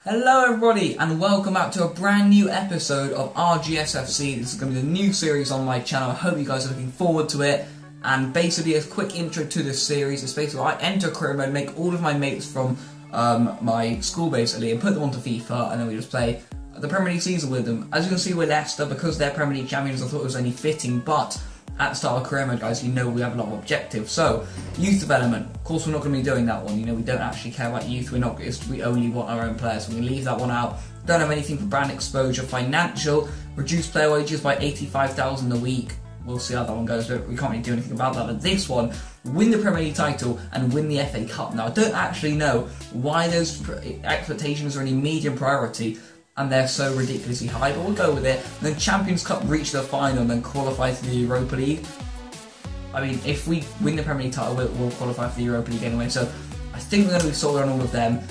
Hello everybody and welcome back to a brand new episode of Rgs Fc. This is going to be the new series on my channel. I hope you guys are looking forward to it. And basically a quick intro to this series is basically I enter career mode, make all of my mates from my school basically and put them onto FIFA, and then we just play the Premier League season with them. As you can see with Leicester, because they're Premier League champions, I thought it was only fitting, but at the start of career mode, guys, you know we have a lot of objectives. So, youth development. Of course, we're not going to be doing that one. You know, we don't actually care about youth. We only want our own players. So we leave that one out. Don't have anything for brand exposure. Financial. Reduce player wages by 85,000 a week. We'll see how that one goes, but we can't really do anything about that. But this one, win the Premier League title and win the FA Cup. Now, I don't actually know why those expectations are any medium priority and they're so ridiculously high, but we'll go with it. And then Champions Cup, reach the final and then qualify to the Europa League. I mean, if we win the Premier League title, we'll qualify for the Europa League anyway, so I think we're going to be solid on all of them.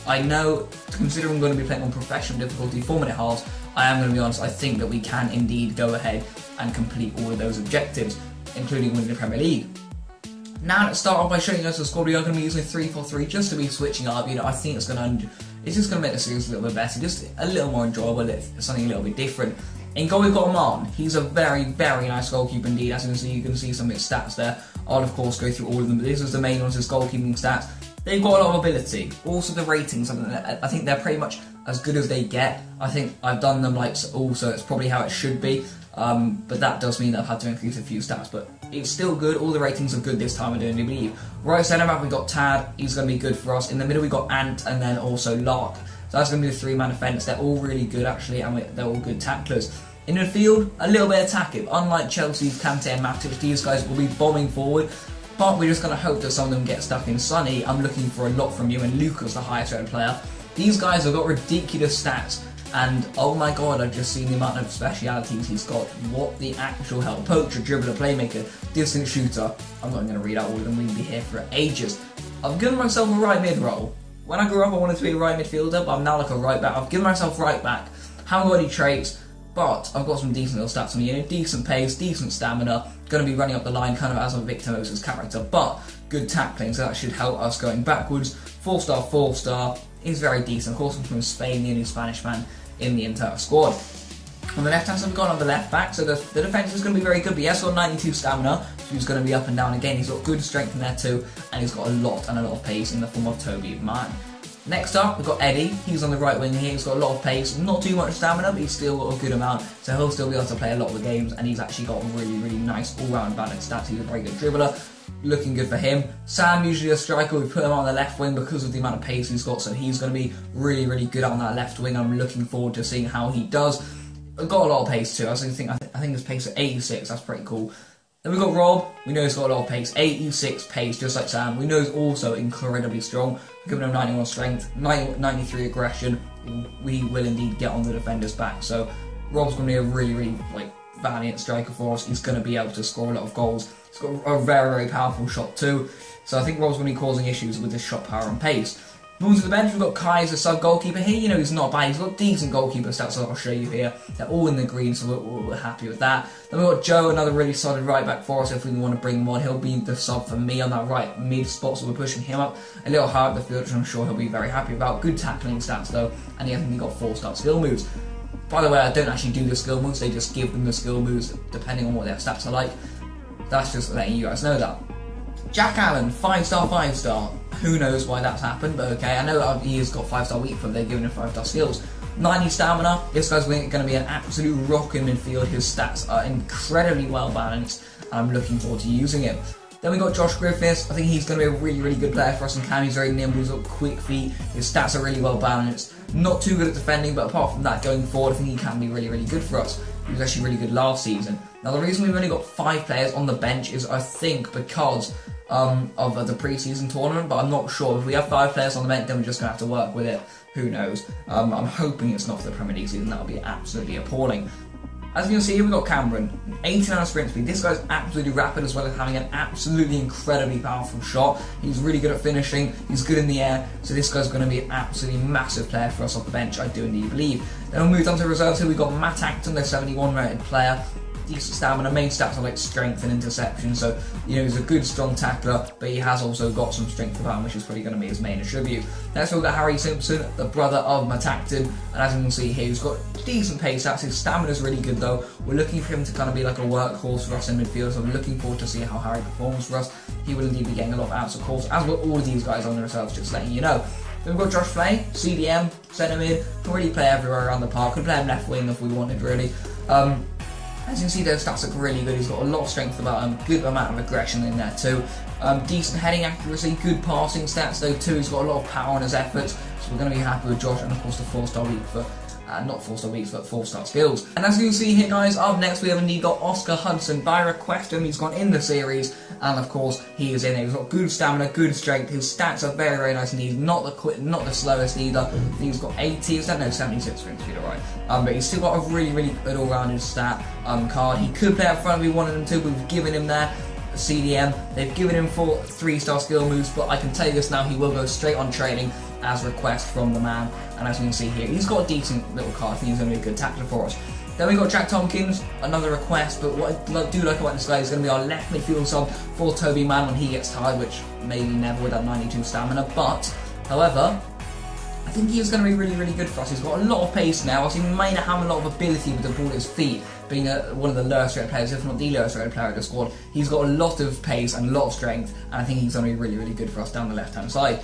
I know, considering we're going to be playing on professional difficulty, 4-minute halves, I am going to be honest, I think that we can indeed go ahead and complete all of those objectives, including winning the Premier League. Now, let's start off by showing you guys the squad. We are going to be using 3-4-3 just to be switching up. You know, I think it's just going to make the series a little bit better, just a little more enjoyable, something a little bit different. In goal, we've got Oman. He's a very, very nice goalkeeper indeed. As you can see some of his stats there. I'll, of course, go through all of them, but this is the main ones, his goalkeeping stats. They've got a lot of ability. Also, the ratings, I think they're pretty much as good as they get. I think I've done them also it's probably how it should be. But that does mean that I've had to increase a few stats, but it's still good. All the ratings are good this time, I don't believe. Right centre back, we've got Tad. He's going to be good for us. In the middle, we've got Ant, and then also Lark. So that's going to be the three-man defence. They're all really good, actually, and they're all good tacklers. In the field, a little bit attacking. Unlike Chelsea's Kante and Matic, these guys will be bombing forward. But we're just going to hope that some of them get stuck in Sonny. I'm looking for a lot from you, and Luca's the highest rated player. These guys have got ridiculous stats. And oh my god, I've just seen the amount of specialities he's got. What the actual hell? Poacher, dribbler, playmaker, distant shooter. I'm not going to read out all of them, we'll be here for ages. I've given myself a right mid role. When I grew up I wanted to be a right midfielder, but I'm now like a right back. I've given myself right back. Haven't got any traits, but I've got some decent little stats on me. Decent pace, decent stamina. Going to be running up the line kind of as a Victor Moses character, but good tackling, so that should help us going backwards. 4-star, 4-star. He's very decent. Of course, I'm from Spain, the only Spanish man in the entire squad. On the left hand side, we've got on the left back, so the defence is going to be very good, but he has got 92 stamina, so he's going to be up and down again. He's got good strength in there too, and he's got a lot of pace in the form of Toby Man. Next up, we've got Eddie. He's on the right wing here. He's got a lot of pace, not too much stamina, but he's still got a good amount, so he'll still be able to play a lot of the games, and he's actually got really, really nice all-round balanced stats. He's a very good dribbler. Looking good for him. Sam, usually a striker, we put him on the left wing because of the amount of pace he's got, so he's going to be really, really good on that left wing. I'm looking forward to seeing how he does. Got a lot of pace too. I think his pace at 86, that's pretty cool. Then we've got Rob. We know he's got a lot of pace. 86 pace, just like Sam. We know he's also incredibly strong. Giving him 91 strength, 93 aggression. We will indeed get on the defender's back. So Rob's going to be a really, really valiant striker for us. He's going to be able to score a lot of goals. He's got a very, very powerful shot too. So I think Rob's going to be causing issues with his shot power and pace. Moving to the bench, we've got Kai as a sub-goalkeeper here. You know, he's not bad. He's got decent goalkeeper stats, so I'll show you here. They're all in the green, so we're happy with that. Then we've got Joe, another really solid right-back for us if we want to bring him on. He'll be the sub for me on that right mid spot, so we're pushing him up a little higher up the field, which I'm sure he'll be very happy about. Good tackling stats, though, and he hasn't got 4-star skill moves. By the way, I don't actually do the skill moves. They just give them the skill moves depending on what their stats are like. That's just letting you guys know that. Jack Allen, 5-star, 5-star. Who knows why that's happened, but okay. I know he has got 5-star weak foot, they're giving him 5-star skills. 90 stamina, this guy's going to be an absolute rock in midfield. His stats are incredibly well balanced, and I'm looking forward to using him. Then we got Josh Griffiths. I think he's going to be a really, really good player for us in cam. He's very nimble, he's got quick feet, his stats are really well balanced. Not too good at defending, but apart from that, going forward, I think he can be really, really good for us. He was actually really good last season. Now, the reason we've only got 5 players on the bench is, I think, because of the pre-season tournament, but I'm not sure. If we have 5 players on the bench, then we're just going to have to work with it. Who knows? I'm hoping it's not for the Premier League season. That would be absolutely appalling. As you can see here, we've got Cameron, 89 sprint speed. This guy's absolutely rapid as well as having an absolutely incredibly powerful shot. He's really good at finishing, he's good in the air, so this guy's going to be an absolutely massive player for us off the bench, I do indeed believe. Then we'll move on to reserves here. We've got Matt Acton, the 71 rated player. decent stamina. Main stats are like strength and interception, so you know he's a good strong tackler, but he has also got some strength about him, which is probably going to be his main attribute. Next we've got Harry Simpson, the brother of Matactin, and as you can see here, he's got decent pace stats. His stamina is really good though. We're looking for him to kind of be like a workhorse for us in midfield, so we're looking forward to see how Harry performs for us. He will indeed be getting a lot of outs, of course, as will all of these guys on the reserves, just letting you know. Then we've got Josh Flay, CDM, centre mid, can really play everywhere around the park, could play him left wing if we wanted really. As you can see, those stats look really good. He's got a lot of strength about him, good amount of aggression in there too. Decent heading accuracy, good passing stats though too. He's got a lot of power on his efforts, so we're going to be happy with Josh, and of course the 4-star weak foot. Not 4-star weeks, but 4-star skills. And as you can see here, guys, up next we have indeed got Oscar Hudson. By request him, he's gone in the series, and of course he is in it. He's got good stamina, good strength. His stats are very, very nice, and he's not the slowest either. I think he's got 80, 76 sprint speed, alright. But he's still got a really, really good all-rounded stat card. He could play up front if we wanted him to, but we've given him there. CDM, they've given him 4 3-star skill moves, but I can tell you this now, he will go straight on training as request from the man. And as you can see here, he's got a decent little card. I think he's going to be a good tackler for us. Then we got Jack Tompkins, another request, but what I do like about this guy is going to be our left midfield sub for Toby Man when he gets tired, which maybe never with that 92 stamina, but however, I think he is going to be really, really good for us. He's got a lot of pace now, so he may not have a lot of ability with the ball at his feet, being one of the lowest rated players, if not the lowest rated player of the squad. He's got a lot of pace and a lot of strength, and I think he's going to be really, really good for us down the left-hand side.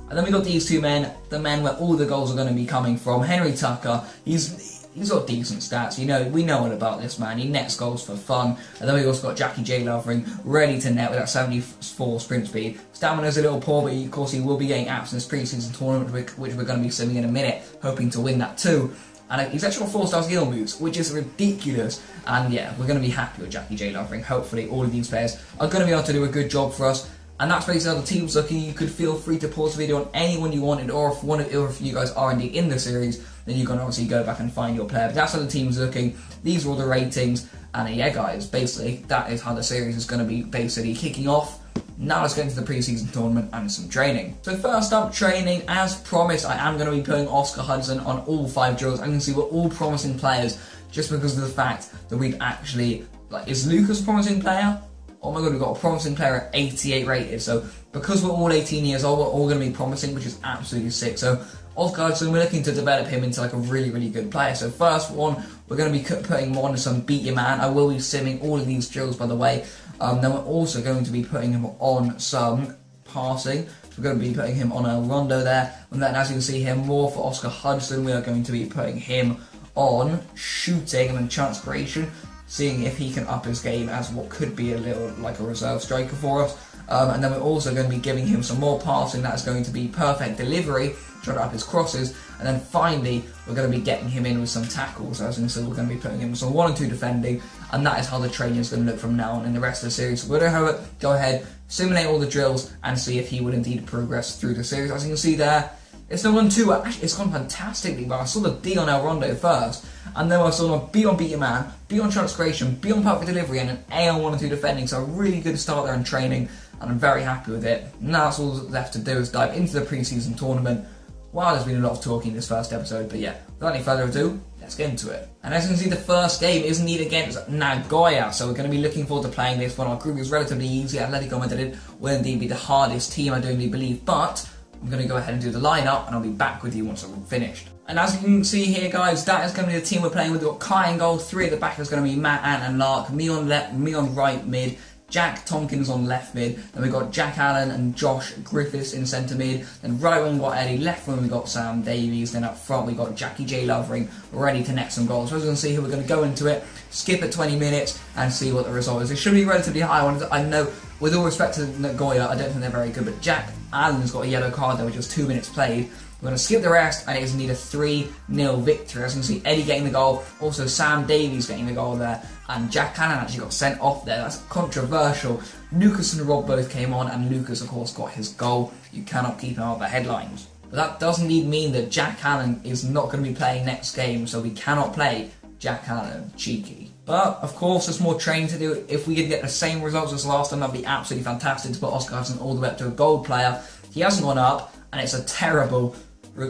And then we got these two men, the men where all the goals are going to be coming from. Henry Tucker, he's got decent stats. You know, we know all about this man. He nets goals for fun. And then we also got Jackie J. Lovering, ready to net with that 74 sprint speed. Stamina's a little poor, but of course he will be getting apps in this pre-season tournament, which we're going to be simming in a minute, hoping to win that too. And he's actually got 4-star skill moves, which is ridiculous. And yeah, we're going to be happy with Jackie J. Lovering. Hopefully all of these players are going to be able to do a good job for us. And that's basically how the team's looking. You could feel free to pause the video on anyone you wanted, or if you guys are indeed in the series, then you can obviously go back and find your player. But that's how the team's looking. These are all the ratings, and yeah, guys, basically that is how the series is going to be basically kicking off. Now let's get into the pre-season tournament and some training. So first up, training. As promised, I am going to be putting Oscar Hudson on all 5 drills. I can see we're all promising players, just because of the fact that we've actually, like, is Lucas a promising player? Oh my god, we've got a promising player at 88 rated, so because we're all 18 years old, we're all going to be promising, which is absolutely sick. So Oscar Hudson, we're looking to develop him into like a really, really good player. So first one, we're going to be putting him on some beat your man. I will be simming all of these drills, by the way. Then we're also going to be putting him on some passing. So we're going to be putting him on a rondo there. And then as you can see here, more for Oscar Hudson, we are going to be putting him on shooting and then chance creation, seeing if he can up his game as what could be a little like a reserve striker for us. And then we're also going to be giving him some more passing. That's going to be perfect delivery, trying to up his crosses. And then finally, we're going to be getting him in with some tackles. As you can see, we're going to be putting him with some 1 and 2 defending. And that is how the training is going to look from now on in the rest of the series. So we're going to go ahead, simulate all the drills, and see if he would indeed progress through the series. As you can see there, it's not gone too, actually it's gone fantastically, but I saw the D on El Rondo first, and then I saw a B on Beat Your Man, B on Transgression, B on Perfect Delivery, and an A on 1 and 2 defending, so a really good start there in training, and I'm very happy with it. Now that's all left to do is dive into the pre-season tournament. Wow, there's been a lot of talking in this first episode, but yeah, without any further ado, let's get into it. And as you can see, the first game is indeed against Nagoya, so we're going to be looking forward to playing this one. Our group is relatively easy. Atletico Madrid will indeed be the hardest team, I do indeed believe, but I'm going to go ahead and do the lineup, and I'll be back with you once I'm finished. And as you can see here, guys, that is going to be the team we're playing with. We've got Kai in goal, 3 at the back is going to be Matt, Ant and Lark, me on right mid, Jack Tompkins on left mid, then we've got Jack Allen and Josh Griffiths in centre mid, then right wing we've got Eddie, left wing we've got Sam Davies, then up front we've got Jackie J. Lovering ready to net some goals. So as you can see here, we're going to go into it, skip at 20 minutes and see what the result is. It should be relatively high. I know, with all respect to Nagoya, I don't think they're very good, but Jack Allen's got a yellow card there with just 2 minutes played. We're going to skip the rest, and it is indeed a 3-0 victory. As you can see, Eddie getting the goal, also Sam Davies getting the goal there, and Jack Allen actually got sent off there. That's controversial. Lucas and Rob both came on, and Lucas, of course, got his goal. You cannot keep him out of the headlines. But that doesn't indeed mean that Jack Allen is not going to be playing next game, so we cannot play Jack Allen. Cheeky. But, of course, there's more training to do. If we could get the same results as last time, that would be absolutely fantastic to put Oscar Hudson all the way up to a gold player. He hasn't gone up, and it's a terrible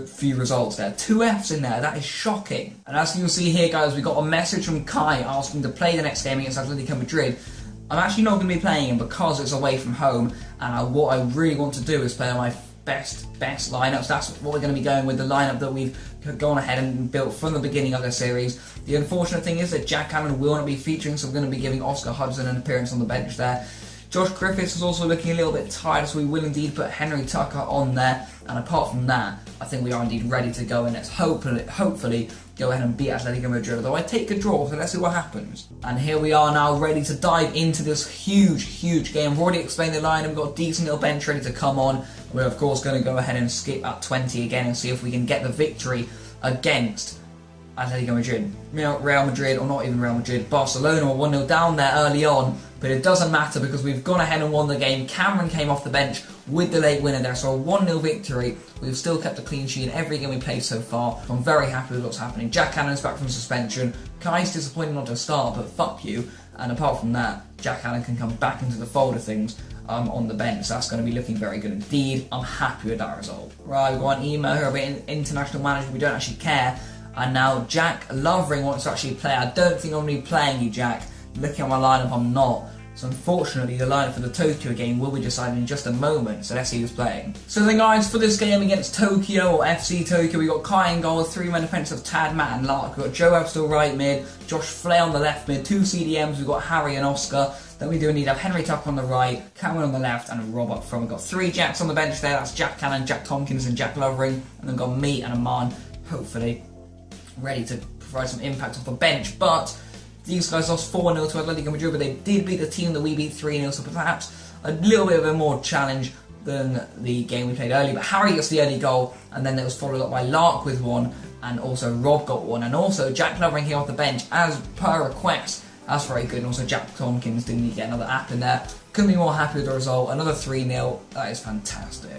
few results there. 2 Fs in there, that is shocking. And as you can see here, guys, we got a message from Kai asking to play the next game against Atletico Madrid. I'm actually not going to be playing him because it's away from home, and what I really want to do is play my best lineups. That's what we're going to be going with, the lineup that we've gone ahead and built from the beginning of the series. The unfortunate thing is that Jack Cannon will not be featuring, so we're going to be giving Oscar Hudson an appearance on the bench there. Josh Griffiths is also looking a little bit tired, so we will indeed put Henry Tucker on there. And apart from that, I think we are indeed ready to go, and let's hopefully go ahead and beat Atletico Madrid, although I take a draw, so let's see what happens. And here we are now, ready to dive into this huge game. I've already explained the line, and we've got a decent little bench ready to come on. We're of course going to go ahead and skip at 20 again and see if we can get the victory against Atletico Madrid. Real Madrid, or not even Real Madrid, Barcelona were 1-0 down there early on, but it doesn't matter because we've gone ahead and won the game. Cameron came off the bench with the late winner there, so a 1-0 victory. We've still kept a clean sheet in every game we played so far. I'm very happy with what's happening. Jack Cannon's back from suspension. Kai's disappointed not to start, but fuck you. And apart from that, Jack Cannon can come back into the fold of things on the bench. That's going to be looking very good indeed. I'm happy with that result. Right, we've got an email here about international manager. We don't actually care. And now Jack Lovering wants to actually play. I don't think I'm going to be playing you, Jack. Looking at my lineup, I'm not. So unfortunately, the lineup for the Tokyo game will be decided in just a moment. So let's see who's playing. So then, guys, for this game against Tokyo, or FC Tokyo, we got Kai in goal, 3-man defence of Tad, Matt and Lark. We've got Joe Webster right mid, Josh Flay on the left mid, 2 CDMs, we've got Harry and Oscar. Then we do need to have Henry Tucker on the right, Cameron on the left, and Rob up front. We've got 3 Jacks on the bench there. That's Jack Cannon, Jack Tompkins, and Jack Lovering. And then we've got me and Aman, hopefully ready to provide some impact off the bench. But these guys lost 4-0 to Atletico Madrid, but they did beat the team that we beat 3-0, so perhaps a little bit of a more challenge than the game we played earlier. But Harry gets the early goal, and then it was followed up by Lark with 1, and also Rob got 1, and also Jack Lovering here off the bench as per request. That's very good, and also Jack Tompkins didn't need to get another app in there. Couldn't be more happy with the result. Another 3-0, that is fantastic.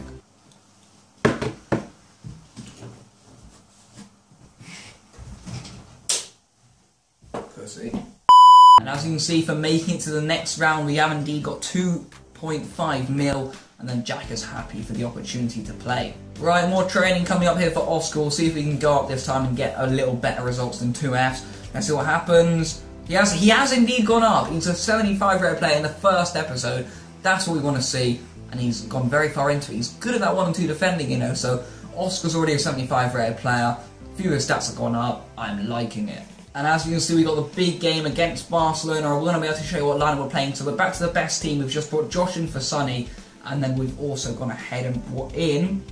And as you can see, for making it to the next round, we have indeed got 2.5 mil, and then Jack is happy for the opportunity to play. Right, more training coming up here for Oscar. We'll see if we can go up this time and get a little better results than 2 Fs. Let's see what happens. He has indeed gone up. He's a 75 rated player in the first episode. That's what we want to see, and he's gone very far into it. He's good at that 1 and 2 defending, you know, so Oscar's already a 75 rated player. A few of his stats have gone up. I'm liking it. And as you can see, we got the big game against Barcelona. We're going to be able to show you what lineup we're playing. So we're back to the best team. We've just brought Josh in for Sonny, and then we've also gone ahead and brought in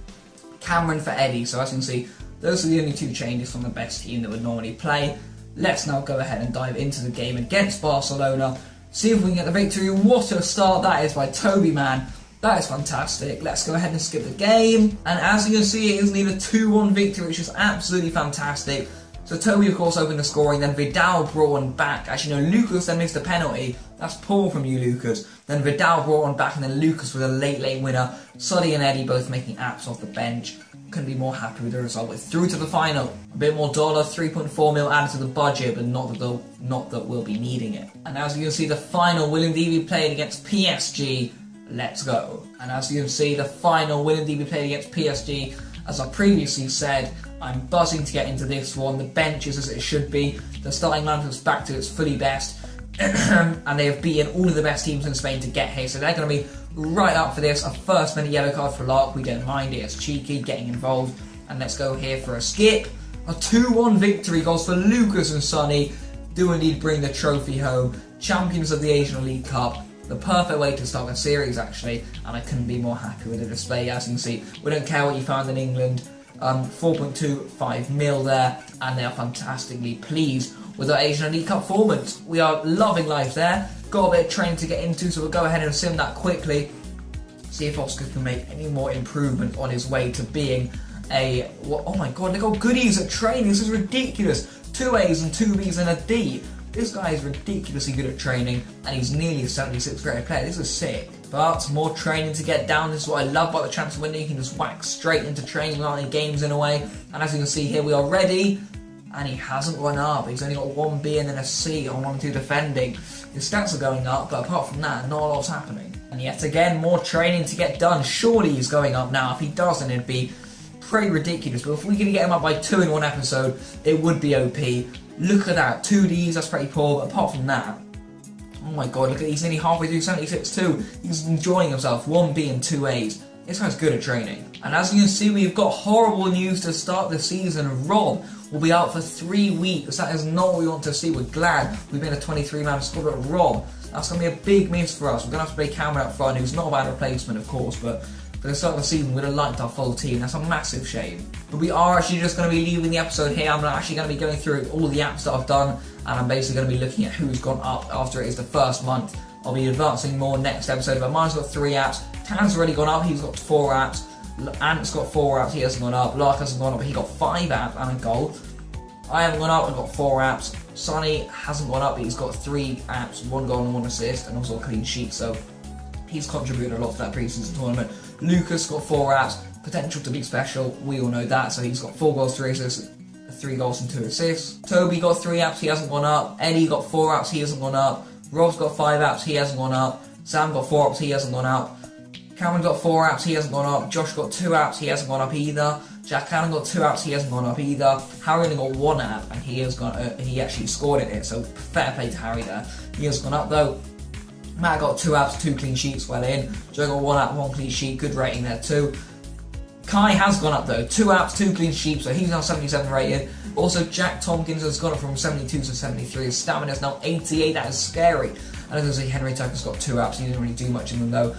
Cameron for Eddie. So as you can see, those are the only 2 changes from the best team that would normally play. Let's now go ahead and dive into the game against Barcelona. See if we can get the victory. What a start that is by Toby, man. That is fantastic. Let's go ahead and skip the game. And as you can see, it is nearly a 2-1 victory, which is absolutely fantastic. So Toby, of course, opened the scoring, then Vidal brought one back. Actually, no, Lucas then missed a penalty. That's poor from you, Lucas. Then Vidal brought one back, and then Lucas with a late winner. Sully and Eddie both making apps off the bench. Couldn't be more happy with the result. We're through to the final. A bit more dollar, 3.4 mil added to the budget, but not that we'll be needing it. And as you can see, the final will indeed be played against PSG. Let's go. And as you can see, the final will indeed be played against PSG. As I previously said, I'm buzzing to get into this one. The bench is as it should be. The starting lineup is back to its fully best. And they have beaten all of the best teams in Spain to get here. So they're going to be right up for this. A first-minute yellow card for Lark. We don't mind it. It's cheeky, getting involved. And let's go here for a skip. A 2-1 victory. Goals for Lucas and Sonny. Do indeed bring the trophy home. Champions of the Asian League Cup. The perfect way to start a series, actually. And I couldn't be more happy with the display. As you can see, we don't care what you found in England. 4.25 mil there, and they are fantastically pleased with our Asian League Cup performance. We are loving life there. Got a bit of training to get into, so we'll go ahead and sim that quickly. See if Oscar can make any more improvement on his way to being a... oh my god, look how good he is at training. This is ridiculous. 2 A's and 2 B's and a D. This guy is ridiculously good at training, and he's nearly a 76 rated player. This is sick. But more training to get down. This is what I love about the transfer window. You can just whack straight into training without any games in a way. And as you can see here, we are ready. And he hasn't run up. He's only got 1 B and then a C on 1 2 defending. His stats are going up, but apart from that, not a lot's happening. And yet again, more training to get done. Surely he's going up now. If he doesn't, it'd be pretty ridiculous. But if we can get him up by 2 in one episode, it would be OP. Look at that, 2 Ds, that's pretty poor, but apart from that, oh my god, look at, he's nearly halfway through 76-2. He's enjoying himself, 1 B and 2 As. This guy's good at training. And as you can see, we've got horrible news to start the season. Rob will be out for 3 weeks. That is not what we want to see. We're glad we've been a 23-man squad, but Rob, that's going to be a big miss for us. We're going to have to play Cameron up front, who's not a bad replacement, of course, but for the start of the season, we'd have liked our full team. That's a massive shame. But we are actually just going to be leaving the episode here. I'm actually going to be going through all the apps that I've done, and I'm basically going to be looking at who's gone up after it is the first month. I'll be advancing more next episode, but mine's got 3 apps. Tan's already gone up, he's got 4 apps. Ant's got 4 apps, he hasn't gone up. Lark hasn't gone up, but he got 5 apps and a goal. I haven't gone up, I've got 4 apps. Sonny hasn't gone up, but he's got 3 apps, 1 goal and 1 assist, and also a clean sheet, so he's contributed a lot to that pre-season tournament. Lucas got 4 apps, potential to be special, we all know that, so he's got 4 goals, 3 assists, 3 goals and 2 assists. Toby got 3 apps, he hasn't gone up. Eddie got 4 apps, he hasn't gone up. Rob's got 5 apps, he hasn't gone up. Sam got 4 apps, he hasn't gone up. Cameron got 4 apps, he hasn't gone up. Josh got 2 apps, he hasn't gone up either. Jack Cannon got 2 apps, he hasn't gone up either. Harry only got 1 app, and he actually scored in it, so fair play to Harry there. He hasn't gone up though. Matt got 2 apps, 2 clean sheets, well in. Joe got 1 app, 1 clean sheet, good rating there too. Kai has gone up though, 2 apps, 2 clean sheets, so he's now 77 rated. Also, Jack Tompkins has gone up from 72 to 73. His stamina is now 88, that is scary. And as I say, Henry Tucker's got 2 apps, he didn't really do much in them though.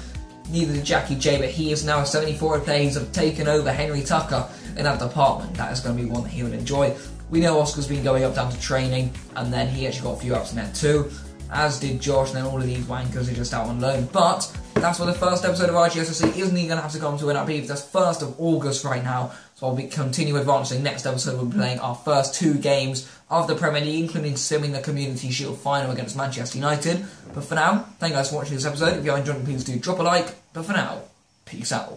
Neither did Jackie J, but he is now a 74 player. He's taken over Henry Tucker in that department. That is going to be one that he will enjoy. We know Oscar's been going up down to training, and then he actually got a few apps in there too. As did Josh, and then all of these wankers are just out on loan. But that's where the first episode of Rgs Fc isn't even going to have to come to an up because that's 1st of August right now. So I'll be continue advancing. Next episode we'll be playing our first 2 games of the Premier League, including simming the Community Shield final against Manchester United. But for now, thank you guys for watching this episode. If you are enjoying it, please do drop a like. But for now, peace out.